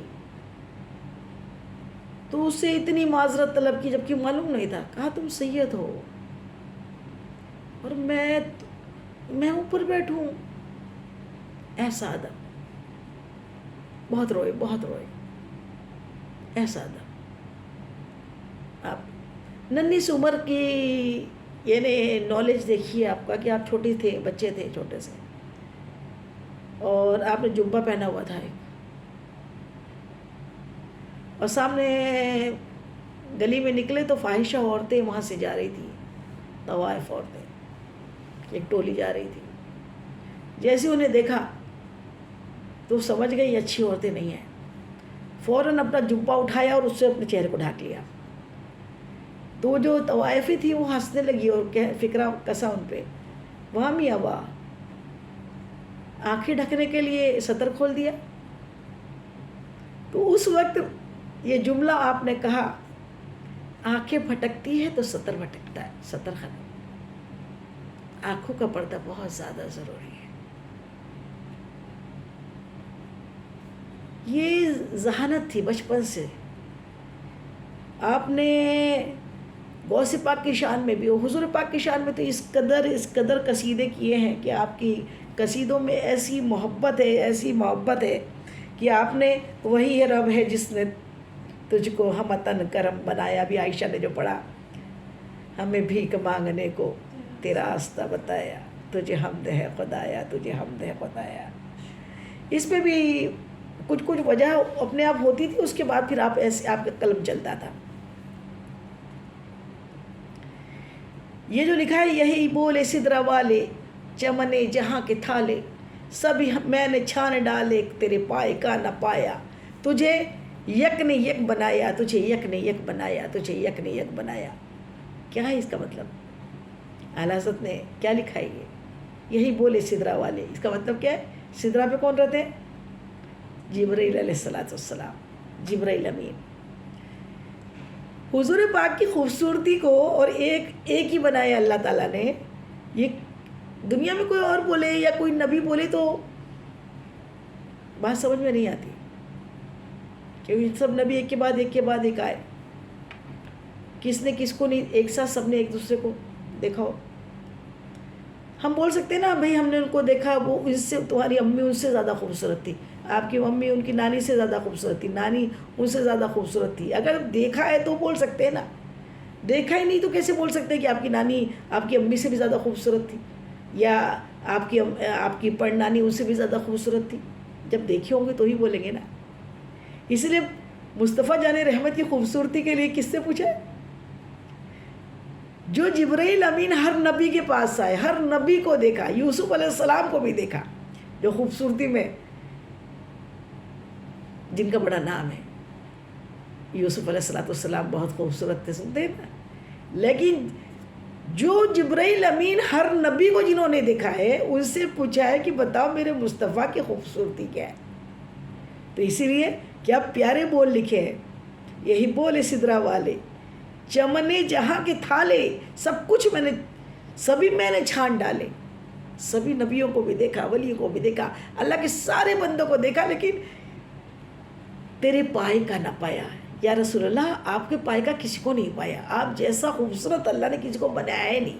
تو اس سے اتنی معذرت طلب کی جبکہ معلوم نہیں تھا. کہا تم سید ہو اور میں اوپر بیٹھوں. ایسا ادب، بہت روئے بہت روئے. ایسا ادب. آپ ننھی سی عمر کی یعنی نالج دیکھیے آپ کا، کہ آپ چھوٹے تھے، بچے تھے چھوٹے سے، اور آپ نے جبہ پہنا ہوا تھا ایک، اور سامنے گلی میں نکلے تو فاحشہ عورتیں وہاں سے جا رہی تھیں، طوائف عورتیں، ایک ٹولی جا رہی تھی. جیسے انہیں دیکھا تو سمجھ گئی یہ اچھی عورتیں نہیں ہیں. فوراً اپنا جبہ اٹھایا اور اس سے اپنے چہرے کو ڈھانک لیا. تو جو طوائفی تھی وہ ہنسنے لگی اور فکرہ کسا ان پہ. وہاں میاں وا آنکھیں ڈھکنے کے لیے سطر کھول دیا. تو اس وقت یہ جملہ آپ نے کہا، آنکھیں پھٹکتی ہے تو سطر پھٹکتا ہے، سطر ختم. آنکھوں کا پردہ بہت زیادہ ضروری ہے. یہ ذہانت تھی بچپن سے. آپ نے غوث پاک کی شان میں بھی، حضور پاک کی شان میں تو اس قدر قصیدے کیے ہیں کہ آپ کی قصیدوں میں ایسی محبت ہے کہ آپ نے وہی رب ہے جس نے تجھ کو ہمتن کرم بنایا. بھی عائشہ نے جو پڑھا، ہمیں بھیک مانگنے کو تیرا راستہ بتایا، تجھے حمد ہے خدایا، تجھے حمد ہے خدایا. اس میں بھی کچھ وجہ اپنے آپ ہوتی تھی. اس کے بعد پھر آپ کا قلم چلتا تھا. یہ جو لکھا ہے، یہی بولے سدرا والے چمنے جہاں کے تھالے، سبھی میں نے چھان ڈالے تیرے پائے کا نہ پایا. تجھے یک نے یک بنایا، تجھے یک نے یک بنایا، تجھے یک نے یک بنایا. کیا ہے اس کا مطلب؟ اعلیٰ حضرت نے کیا لکھا ہے؟ یہی بولے سدرا والے. اس کا مطلب کیا ہے؟ سدرا پہ کون رہتے ہیں؟ جبرائیل علیہ السلام، جبرائیل امین. حضور پاک کی خوبصورتی کو اور ایک ہی بنایا اللہ تعالیٰ نے. یہ دنیا میں کوئی اور بولے یا کوئی نبی بولے تو بات سمجھ میں نہیں آتی، کیونکہ سب نبی ایک کے بعد ایک آئے. کس نے کس کو نہیں، ایک ساتھ سب نے ایک دوسرے کو دیکھا ہو. ہم بول سکتے ہیں نا بھائی ہم نے ان کو دیکھا، وہ اس سے تمہاری امی ان سے زیادہ خوبصورت تھی، آپ کی ممی ان کی نانی سے زیادہ خوبصورت تھی، نانی ان سے زیادہ خوبصورت تھی. اگر دیکھا ہے تو بول سکتے ہیں نا، دیکھا ہی نہیں تو کیسے بول سکتے ہیں کہ آپ کی نانی آپ کی امی سے بھی زیادہ خوبصورت تھی، یا آپ کی پڑ نانی ان سے بھی زیادہ خوبصورت تھی. جب دیکھے ہوں گے تو ہی بولیں گے نا. اس لیے مصطفیٰ جان رحمت کی خوبصورتی کے لیے کس سے پوچھا ہے؟ جو جبرائیل امین ہر نبی کے پاس آئے، ہر نبی کو دیکھا، یوسف علیہ السلام کو بھی دیکھا، جو خوبصورتی میں جن کا بڑا نام ہے. یوسف علیہ السلام بہت خوبصورت تھے، سنتے ہیں نا. لیکن جو جبرائیل امین ہر نبی کو جنہوں نے دیکھا ہے ان سے پوچھا ہے کہ بتاؤ میرے مصطفیٰ کی خوبصورتی کیا ہے. تو اسی لیے کیا پیارے بول لکھے ہیں، یہی بولے سدرا والے، چمنے جہاں کے تھالے، سب کچھ سبھی میں نے چھان ڈالے. سبھی نبیوں کو بھی دیکھا، ولیوں کو بھی دیکھا، اللہ کے سارے بندوں کو دیکھا، لیکن تیرے پائے کا نہ پایا. یا رسول اللہ آپ کے پائے کا کسی کو نہیں پایا، آپ جیسا خوبصورت اللہ نے کسی کو بنایا ہے نہیں.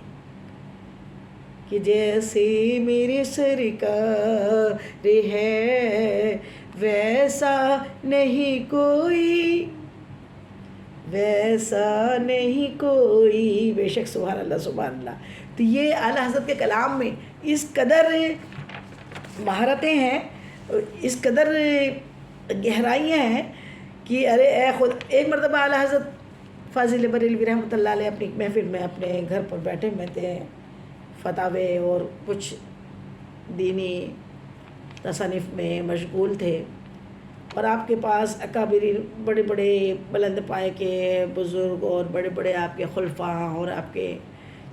کہ جیسے میرے سرکار ہے ویسا نہیں کوئی، ویسا نہیں کوئی. بے شک سبحان اللہ سبحان اللہ. تو یہ اعلیٰ حضرت کے کلام میں اس قدر مہارتیں ہیں، اس قدر گہرائیاں ہیں کہ ارے اے خود. ایک مرتبہ اعلیٰ حضرت فاضل بریلوی رحمۃ اللہ علیہ اپنی محفل میں اپنے گھر پر بیٹھے ہوئے تھے، فتاوے اور کچھ دینی تصانیف میں مشغول تھے، اور آپ کے پاس اکابرین بڑے بڑے بلند پائے کے بزرگ اور بڑے بڑے آپ کے خلفاء اور آپ کے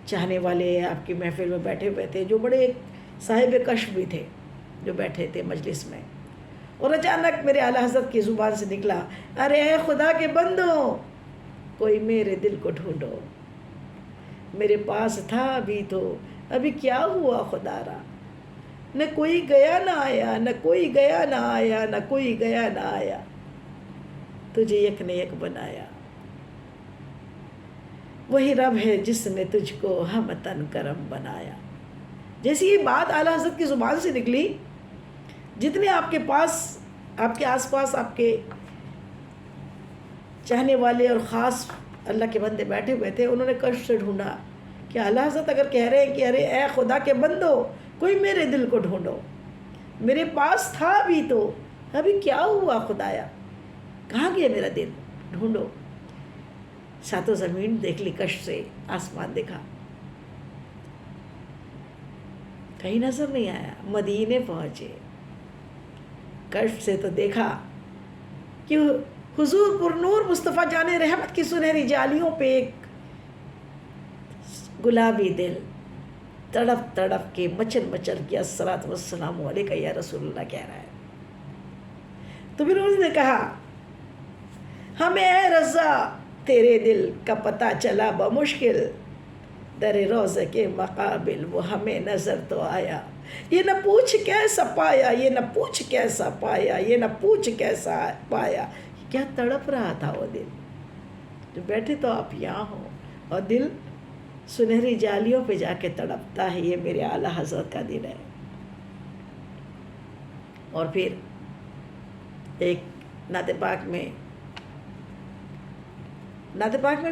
چاہنے والے آپ کی محفل میں بیٹھے ہوئے تھے، جو بڑے صاحب کشف بھی تھے، جو بیٹھے تھے مجلس میں. اور اچانک میرے اعلیٰ حضرت کی زبان سے نکلا، ارے اے خدا کے بندو، کوئی میرے دل کو ڈھونڈو، میرے پاس تھا ابھی تو ابھی کیا ہوا خدا را. نہ کوئی گیا نہ آیا، نہ کوئی گیا نہ آیا، نہ کوئی گیا نہ آیا، تجھے یک نے یک بنایا. وہی رب ہے جس نے تجھ کو ہمتن کرم بنایا. جیسی یہ بات اعلیٰ حضرت کی زبان سے نکلی، جتنے آپ کے پاس، آپ کے آس پاس آپ کے چاہنے والے اور خاص اللہ کے بندے بیٹھے ہوئے تھے، انہوں نے کشف سے ڈھونڈا کہ اعلیٰ حضرت اگر کہہ رہے ہیں کہ ارے اے خدا کے بندو، کوئی میرے دل کو ڈھونڈو، میرے پاس تھا بھی تو ابھی کیا ہوا خدایا، کہاں گیا میرا دل، ڈھونڈو. ساتوں زمین دیکھ لی کشف سے، آسمان دیکھا، کہیں نظر نہیں آیا. مدینے پہنچے، کشف سے تو دیکھا کہ حضور پر نور مصطفیٰ جان رحمت کی سنہری جالیوں پہ ایک گلابی دل تڑپ تڑپ کے مچل مچل کے الصلاۃ والسلام علیکہ یا رسول اللہ کہہ رہا ہے. تو پھر اس نے کہا، ہمیں اے رضا تیرے دل کا پتہ چلا بمشکل، در روضہ کے مقابل وہ ہمیں نظر تو آیا. یہ نہ پوچھ کیسا پایا، یہ نہ پوچھ کیسا پایا، یہ نہ پوچھ کیسا پایا. کیا تڑپ رہا تھا وہ دل، جو بیٹھے تو آپ یہاں ہو اور دل سنہری جالیوں پہ جا کے تڑپتا ہے. یہ میرے اعلیٰ حضرت کا دل ہے. اور پھر ایک نعت پاک میں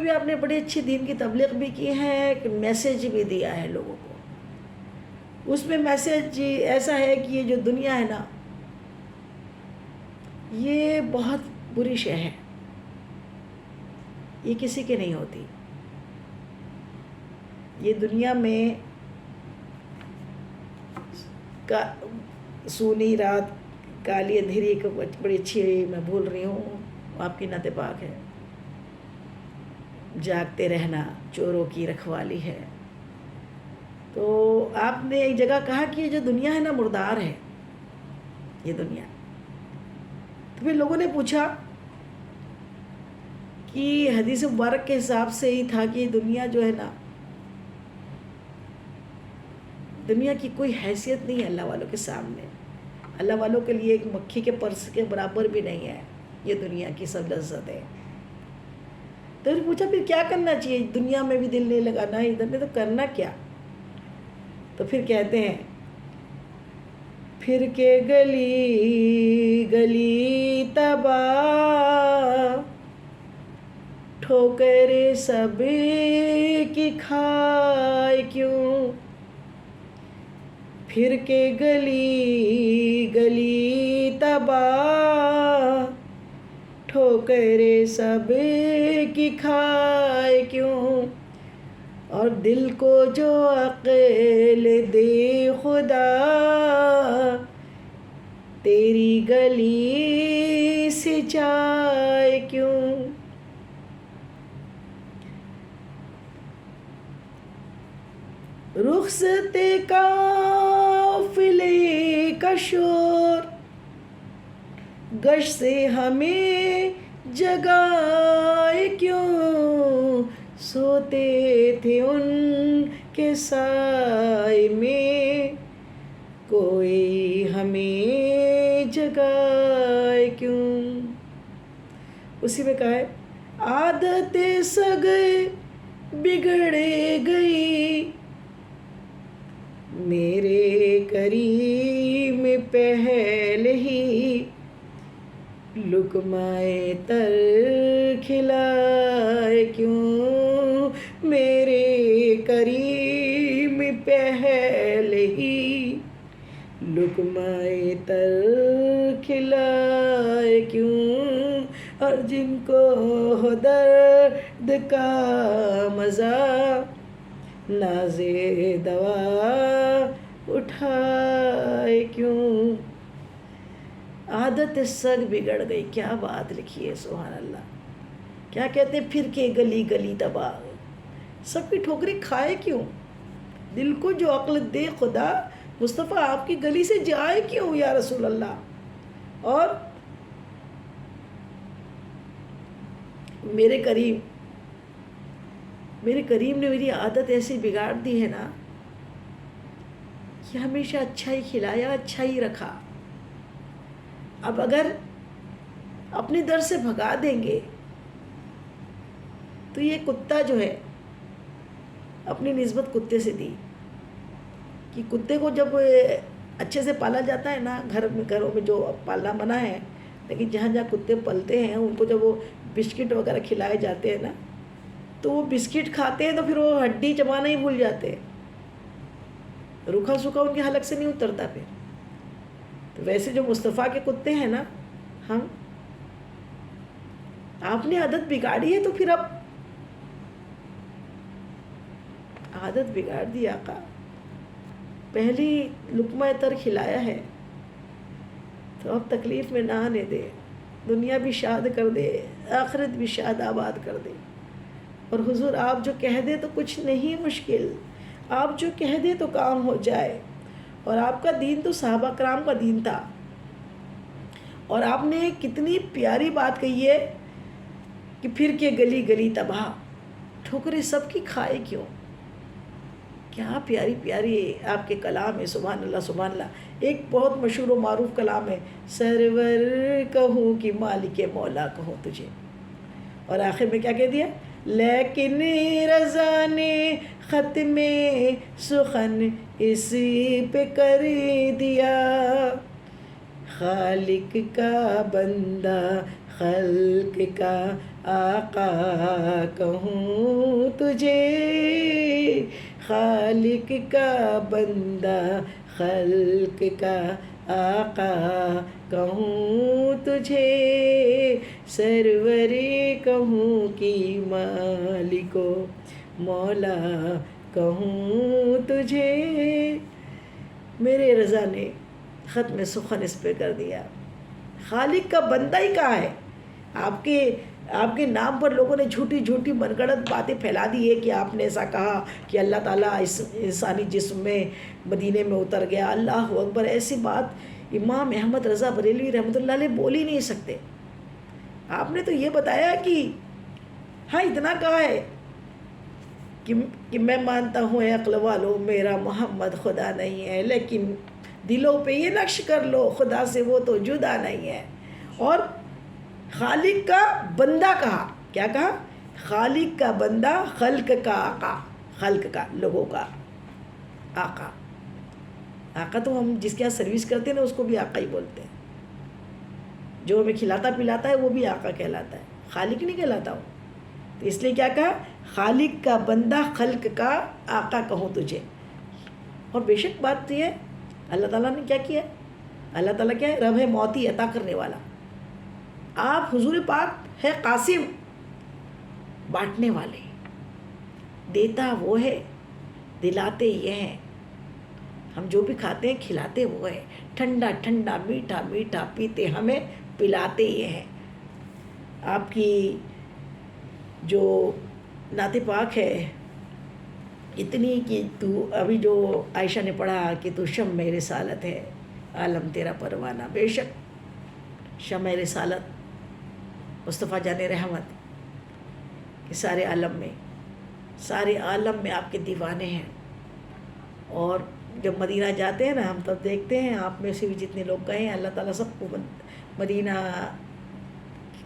بھی آپ نے بڑی اچھی دین کی تبلیغ بھی کی ہے، ایک میسیج بھی دیا ہے لوگوں کو. اس میں میسیج ایسا ہے کہ یہ جو دنیا ہے نا، یہ بہت بری شے ہے، یہ کسی کے نہیں ہوتی. یہ دنیا میں سونی رات، کالی اندھیری، ایک بڑی اچھی میں بھول رہی ہوں آپ کی نعت پاک ہے، جاگتے رہنا چوروں کی رکھوالی ہے. تو آپ نے ایک جگہ کہا کہ یہ جو دنیا ہے نا مردار ہے، یہ دنیا. تو پھر لوگوں نے پوچھا کہ حدیث مبارک کے حساب سے ہی تھا کہ دنیا جو ہے نا، دنیا کی کوئی حیثیت نہیں ہے اللہ والوں کے سامنے. اللہ والوں کے لیے ایک مکھی کے پرس کے برابر بھی نہیں ہے یہ دنیا کی سب لذت ہے. تو نے پوچھا پھر کیا کرنا چاہیے، دنیا میں بھی دل نہیں لگانا ہے ادھر میں، تو کرنا کیا؟ تو پھر کہتے ہیں پھر کے گلی گلی تباہ، ٹھوکریں سب کی کھائے کیوں، پھر کے گلی گلی تباہ، ٹھوکریں سب کی کھائے کیوں، اور دل کو جو عقل دے خدا، تیری گلی سے جائے کیوں۔ رخصت قافلے کا شور، گشت سے ہمیں جگائے کیوں، سوتے تھے ان کے سائے میں، کوئی ہمیں جگائے کیوں۔ اسی میں کہا ہے عادت سگ بگڑ گئی، میرے کریم پہلے ہی لقمۂ تر کھلائے کیوں، میرے کریم پہلے ہی لقمۂ تر کھلائے کیوں، اور جن کو ہو درد کا مزہ، ناز دوا اٹھائے کیوں۔ عادت سگ بگڑ گئی، کیا بات لکھی ہے، سبحان اللہ۔ کیا کہتے ہیں پھر کے گلی گلی تباہ، سب کی ٹھوکریں کھائے کیوں، دل کو جو عقل دے خدا، مصطفیٰ آپ کی گلی سے جائے کیوں یا رسول اللہ۔ اور میرے کریم نے میری عادت ایسی بگاڑ دی ہے نا کہ ہمیشہ اچھا ہی کھلایا، اچھا ہی رکھا۔ اب اگر اپنے در سے بھگا دیں گے تو یہ کتا جو ہے، اپنی نسبت کتے سے دی کہ کتے کو جب اچھے سے پالا جاتا ہے نا، گھروں میں جو پالنا منع ہے، لیکن جہاں جہاں کتے پلتے ہیں ان کو جب وہ بسکٹ وغیرہ کھلائے جاتے ہیں نا، تو وہ بسکٹ کھاتے ہیں تو پھر وہ ہڈی چبانا ہی بھول جاتے ہیں، روکھا سوکھا ان کے حلق سے نہیں اترتا۔ پھر تو ویسے جو مصطفیٰ کے کتے ہیں نا، ہم آپ نے عادت بگاڑی ہے تو پھر اب عادت بگاڑ دی آقا، پہلی لقمہ تر کھلایا ہے تو اب تکلیف میں نہ آنے دے، دنیا بھی شاد کر دے، آخرت بھی شاد آباد کر دے۔ اور حضور آپ جو کہہ دے تو کچھ نہیں مشکل، آپ جو کہہ دے تو کام ہو جائے۔ اور آپ کا دین تو صحابہ کرام کا دین تھا، اور آپ نے کتنی پیاری بات کہی ہے کہ پھر کے گلی گلی تباہ، ٹھوکریں سب کی کھائے کیوں۔ کیا پیاری پیاری آپ کے کلام ہے، سبحان اللہ سبحان اللہ۔ ایک بہت مشہور و معروف کلام ہے، سرور کہوں کہ مالک مولا کہوں تجھے، اور آخر میں کیا کہہ دیا، لیکن رضا نے ختم سخن اسی پہ کر دیا، خالق کا بندہ خلق کا آقا کہوں تجھے، خالق کا بندہ خلق کا آقا کہوں تجھے، سرور کہوں کہ مالک و مولا کہوں تجھے۔ میرے رضا نے ختم سخن اس پہ کر دیا، خالق کا بندہ ہی کہاں ہے۔ آپ کے نام پر لوگوں نے جھوٹی جھوٹی من گڑت باتیں پھیلا دی ہے کہ آپ نے ایسا کہا کہ اللہ تعالیٰ اس انسانی جسم میں مدینے میں اتر گیا، اللہ اکبر۔ ایسی بات امام احمد رضا بریلوی رحمۃ اللہ علیہ بول ہی نہیں سکتے۔ آپ نے تو یہ بتایا کہ ہاں اتنا کہا ہے کہ میں مانتا ہوں اے عقل والو میرا محمد خدا نہیں ہے، لیکن دلوں پہ یہ نقش کر لو خدا سے وہ تو جدا نہیں ہے۔ اور خالق کا بندہ کہا، کیا کہا، خالق کا بندہ، خلق کا آقا، خلق کا لوگوں کا آقا. آقا تو ہم جس کے یہاں سروس کرتے ہیں نا اس کو بھی آقا ہی بولتے ہیں. جو ہمیں کھلاتا پلاتا ہے وہ بھی آقا کہلاتا ہے، خالق نہیں کہلاتا وہ. تو اس لیے کیا کہا، خالق کا بندہ خلق کا آقا کہوں تجھے. اور بے شک بات تو یہ ہے اللہ تعالیٰ نے کیا کیا ہے. اللہ تعالیٰ کیا ہے، رب ہے موتی عطا کرنے والا. آپ حضور پاک ہے قاسم، بانٹنے والے. دیتا وہ ہے، دلاتے یہ ہیں. ہم جو بھی کھاتے ہیں کھلاتے وہ ہے. ٹھنڈا ٹھنڈا میٹھا میٹھا پیتے ہمیں پلاتے یہ ہیں. آپ کی جو نعت پاک ہے اتنی کہ تو ابھی جو عائشہ نے پڑھا کہ تو شمع رسالت ہے عالم تیرا پروانہ. بے شک شمع رسالت مصطفیٰ جان رحمت کہ سارے عالم میں آپ کے دیوانے ہیں. اور جب مدینہ جاتے ہیں نا ہم تب دیکھتے ہیں آپ میں سے بھی جتنے لوگ گئے ہیں، اللہ تعالیٰ سب کو مدینہ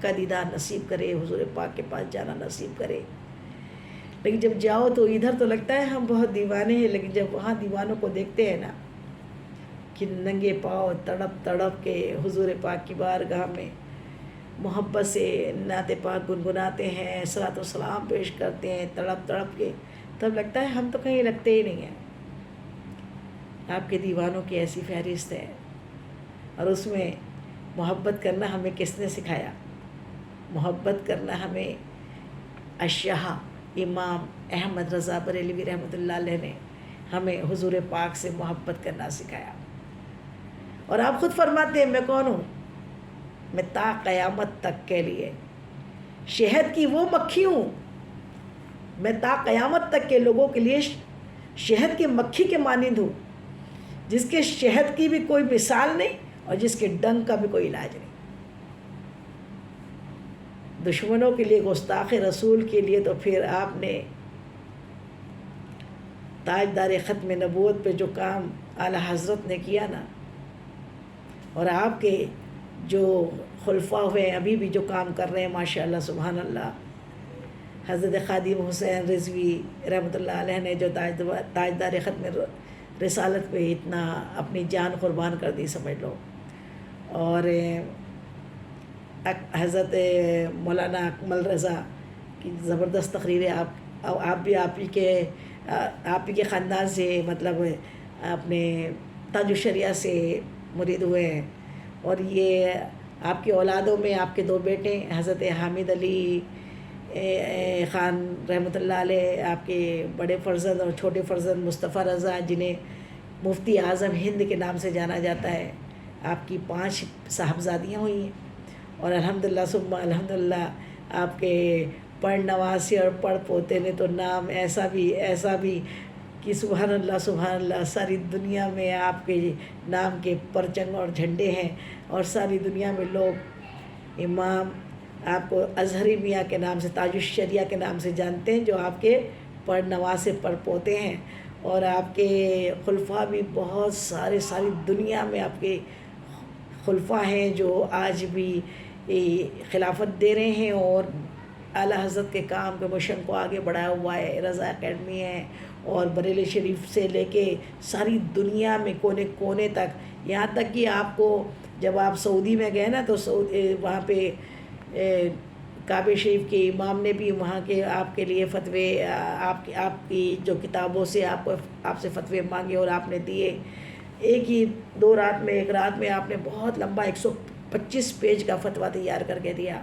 کا دیدار نصیب کرے، حضور پاک کے پاس جانا نصیب کرے. لیکن جب جاؤ تو ادھر تو لگتا ہے ہم بہت دیوانے ہیں، لیکن جب وہاں دیوانوں کو دیکھتے ہیں نا کہ ننگے پاؤں تڑپ تڑپ کے حضور پاک کی بارگاہ میں محبت سے نعت پاک گنگناتے ہیں، صلاۃ و سلام پیش کرتے ہیں تڑپ تڑپ کے، تب لگتا ہے ہم تو کہیں لگتے ہی نہیں ہیں. آپ کے دیوانوں کی ایسی فہرست ہے. اور اس میں محبت کرنا ہمیں کس نے سکھایا؟ محبت کرنا ہمیں الشاہ امام احمد رضا بریلوی رحمۃ اللہ علیہ نے ہمیں حضور پاک سے محبت کرنا سکھایا. اور آپ خود فرماتے ہیں میں کون ہوں؟ میں تا قیامت تک کے لیے شہد کی وہ مکھی ہوں. میں تا قیامت تک کے لوگوں کے لیے شہد کی مکھی کے مانند ہوں، جس کے شہد کی بھی کوئی مثال نہیں اور جس کے ڈنگ کا بھی کوئی علاج نہیں. دشمنوں کے لیے، گستاخ رسول کے لیے تو پھر آپ نے تاجدار ختم نبوت پہ جو کام اعلیٰ حضرت نے کیا نا، اور آپ کے جو خلفاء ہوئے ہیں ابھی بھی جو کام کر رہے ہیں ماشاءاللہ سبحان اللہ. حضرت خادم حسین رضوی رحمۃ اللہ علیہ نے جو تاجدار ختم رسالت پہ اتنا اپنی جان قربان کر دی سمجھ لو. اور حضرت مولانا اکمل رضا کی زبردست تقریریں، آپ بھی آپ ہی کے خاندان سے مطلب اپنے تاج الشریعہ سے مرید ہوئے ہیں. اور یہ آپ کی اولادوں میں آپ کے 2 بیٹے حضرت حامد علی خان رحمۃ اللہ علیہ، آپ کے بڑے فرزند اور چھوٹے فرزند مصطفیٰ رضا جنہیں مفتی اعظم ہند کے نام سے جانا جاتا ہے. آپ کی 5 صاحبزادیاں ہوئی ہیں. اور الحمدللہ ثم الحمدللہ آپ کے پڑھ نواسے اور پڑھ پوتے نے تو نام ایسا بھی کہ سبحان اللہ ساری دنیا میں آپ کے نام کے پرچنگ اور جھنڈے ہیں. اور ساری دنیا میں لوگ امام آپ کو ازہری میاں کے نام سے، تاج الشریعہ کے نام سے جانتے ہیں، جو آپ کے پڑھ نواسے پڑھ پوتے ہیں. اور آپ کے خلفاء بھی بہت ساری دنیا میں آپ کے خلفاء ہیں جو آج بھی خلافت دے رہے ہیں اور اعلیٰ حضرت کے کام کے مشن کو آگے بڑھایا ہوا ہے. رضا اکیڈمی ہے اور بریلی شریف سے لے کے ساری دنیا میں کونے کونے تک، یہاں تک کہ آپ کو جب آپ سعودی میں گئے نا تو وہاں پہ کعبہ شریف کے امام نے بھی وہاں کے آپ کے لیے فتوے، آپ کی جو کتابوں سے آپ سے فتوے مانگے اور آپ نے دیے. ایک رات میں آپ نے بہت لمبا 125 پیج کا فتویٰ تیار کر کے دیا،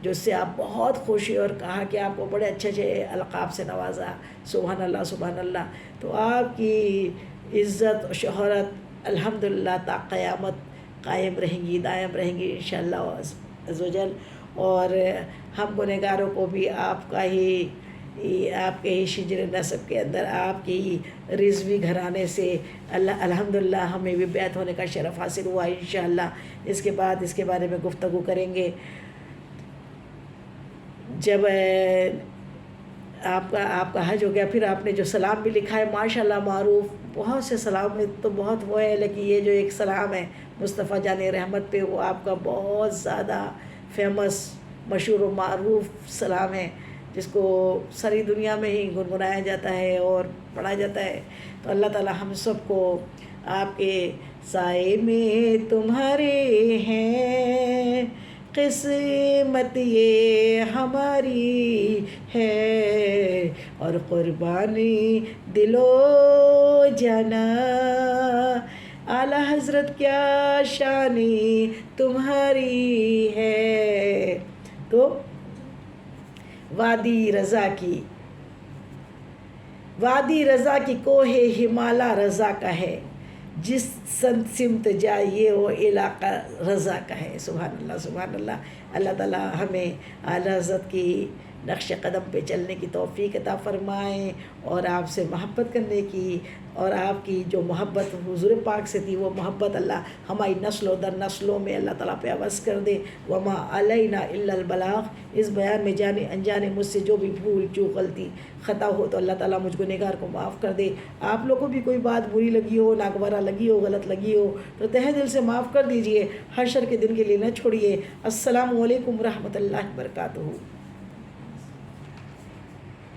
جو اس سے آپ بہت خوش ہوئے اور کہا کہ آپ کو بڑے اچھے القاب سے نوازا. سبحان اللہ. تو آپ کی عزت و شہرت الحمدللہ تا قیامت قائم رہیں گی، دائم رہیں گی انشاءاللہ عز و جل. اور ہم گنہگاروں کو بھی آپ کے ہی شجر نسب کے اندر آپ کی رضوی گھرانے سے الحمدللہ ہمیں بھی بیعت ہونے کا شرف حاصل ہوا انشاءاللہ. اس کے بعد اس کے بارے میں گفتگو کریں گے. جب آپ کا حج ہو گیا پھر آپ نے جو سلام بھی لکھا ہے ماشاءاللہ معروف، بہت سے سلام میں تو بہت وہ ہے، لیکن یہ جو ایک سلام ہے مصطفیٰ جان رحمت پہ، وہ آپ کا بہت زیادہ فیمس، مشہور و معروف سلام ہے جس کو ساری دنیا میں ہی گنگنایا جاتا ہے اور پڑھا جاتا ہے. تو اللہ تعالی ہم سب کو آپ کے سائے میں تمہارے ہیں، قسمت یہ ہماری ہے، اور قربانی دل و جانا اعلیٰ حضرت کیا شانی تمہاری ہے. تو وادی رضا کی کوہ ہمالا رضا کا ہے، جس سمت جائیے وہ علاقہ رضا کا ہے. سبحان اللہ سبحان اللہ. اللہ تعالیٰ ہمیں اعلیٰ حضرت کی نقش قدم پہ چلنے کی توفیق عطا فرمائیں، اور آپ سے محبت کرنے کی، اور آپ کی جو محبت حضور پاک سے تھی وہ محبت اللہ ہماری نسل و در نسلوں میں اللہ تعالیٰ پہ عوض کر دے. وما علینا الا البلاغ. اس بیان میں جانے انجانے مجھ سے جو بھی بھول چوک غلطی خطا ہو تو اللہ تعالیٰ مجھ گنہگار کو معاف کر دے. آپ لوگوں کو بھی کوئی بات بری لگی ہو، ناگوارہ لگی ہو، غلط لگی ہو تو تہ دل سے معاف کر دیجئے. حشر کے دن کے لیے نہ چھوڑیے. السلام علیکم ورحمۃ اللہ وبرکاتہ.